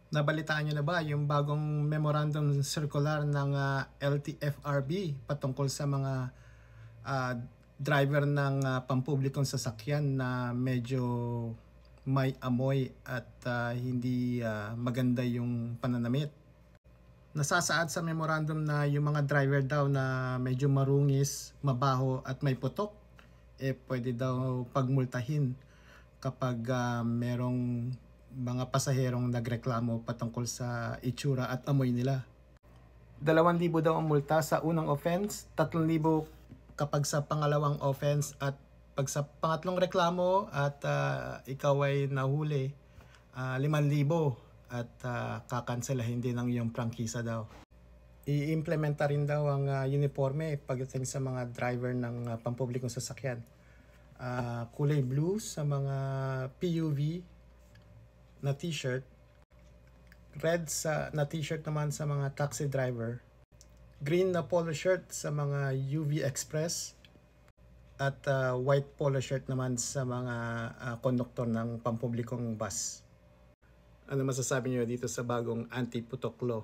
Nabalitaan nyo na ba yung bagong memorandum circular ng LTFRB patungkol sa mga driver ng pampublikong sasakyan na medyo may amoy at hindi maganda yung pananamit? Nasasaad sa memorandum na yung mga driver daw na medyo marungis, mabaho at may putok, pwede daw pagmultahin kapag merong mga pasaherong nagreklamo patungkol sa itsura at amoy nila. 2,000 daw ang multa sa unang offense, 3,000 kapag sa pangalawang offense, at pag sa pangatlong reklamo at ikaw ay nahuli, 5,000 at kakanselahin din ang iyong prangkisa daw. I-implementa rin daw ang uniforme pagdating sa mga driver ng pampublikong sasakyan. Kulay blue sa mga PUV na t-shirt, red na t-shirt naman sa mga taxi driver, green na polo shirt sa mga UV Express, at white polo shirt naman sa mga konduktor ng pampublikong bus. Ano masasabi niyo dito sa bagong anti-putok law?